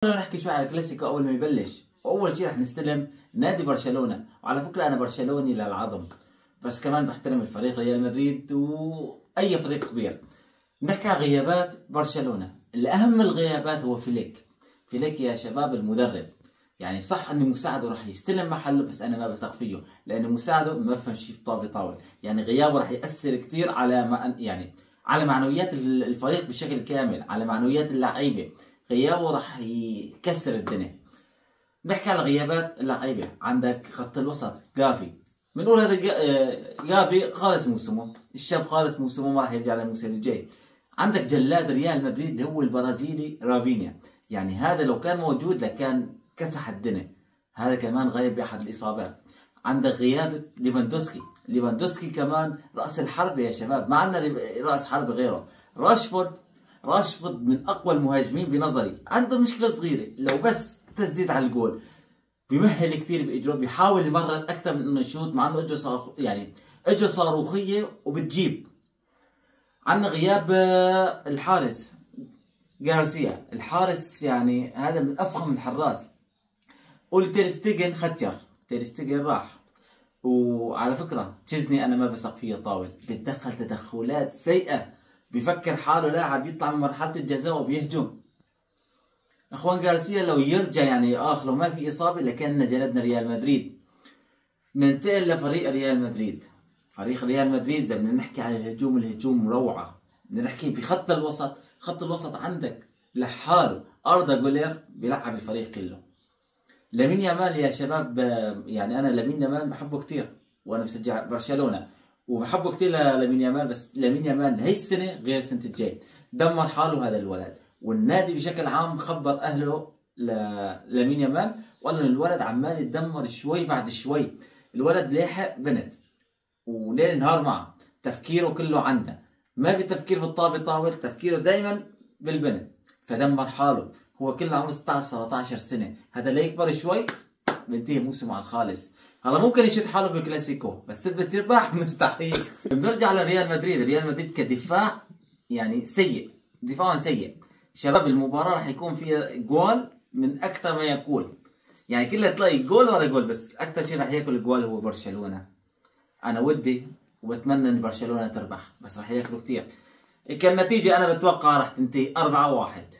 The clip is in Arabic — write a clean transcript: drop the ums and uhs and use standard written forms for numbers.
نحكي شوي على الكلاسيكو اول ما يبلش، واول شيء رح نستلم نادي برشلونه، وعلى فكره انا برشلوني للعظم، بس كمان بحترم الفريق ريال مدريد واي فريق كبير. بنحكي على غيابات برشلونه، الاهم الغيابات هو فليك. فليك يا شباب المدرب، يعني صح انه مساعده راح يستلم محله، بس انا ما بثق فيه لانه مساعده ما بفهم شيء بطاول، يعني غيابه راح ياثر كثير على على معنويات الفريق بشكل كامل، على معنويات اللعيبه. غيابه راح يكسر الدنيا. نحكي على غيابات اللعيبه، عندك خط الوسط جافي، بنقول هذا جافي خالص موسمه، الشاب خالص موسمه، ما راح يرجع للموسم الجاي. عندك جلاد ريال مدريد هو البرازيلي رافينيا، يعني هذا لو كان موجود لكان كسح الدنيا، هذا كمان غايب بأحد الإصابات. عندك غياب ليفاندوسكي كمان رأس الحربة يا شباب، ما عندنا رأس حربة غيره. راشفورد من أقوى المهاجمين بنظري، عنده مشكلة صغيرة، لو بس تسديد على الجول بيمهل كثير باجره، بيحاول يمرر اكثر من انه يشوت، مع انه اجره اجره صاروخيه وبتجيب. عندنا غياب الحارس غارسيا، الحارس يعني هذا من افخم الحراس. قول تير ختير، تير راح. وعلى فكره تشيزني انا ما بثق فيه طاول، بيتدخل تدخلات سيئه، بفكر حاله لاعب يطلع من مرحله الجزاء وبيهجم. اخوان غارسيا لو يرجع يعني لو ما في اصابه لكان جلدنا ريال مدريد. ننتقل لفريق ريال مدريد. فريق ريال مدريد اذا بدنا نحكي عن الهجوم روعه. بدنا نحكي في خط الوسط عندك لحاله اردا جولير بيلعب الفريق كله. لامين يامال يا شباب، يعني انا لامين يامال بحبه كثير، وانا بشجع برشلونه وبحبه كثير لامين يامال، بس لامين يامال هي السنه غير السنه الجاي، دمر حاله هذا الولد، والنادي بشكل عام خبر اهله لامين يامال، وقال الولد عمال يتدمر شوي بعد شوي. الولد لاحق بنت وليل نهار معه، تفكيره كله عنده، ما في تفكير بالطاول، تفكيره دائما بالبنت، فدمر حاله. هو كله عمره 16 17 سنه، هذا ليكبر شوي بينتهي موسمه على الخالص. هلا ممكن يشد حاله بالكلاسيكو، بس ثبت يربح مستحيل. بنرجع لريال مدريد. ريال مدريد كدفاع يعني سيء، دفاعهم سيء شباب. المباراة راح يكون فيها جول من أكثر ما يقول، يعني كلها تلاقي جول ورا جول، بس أكثر شيء راح ياكل الجول هو برشلونة. أنا ودي وبتمنى إن برشلونة تربح، بس راح ياكلوا كثير. كان النتيجة أنا بتوقع راح تنتهي 4-1.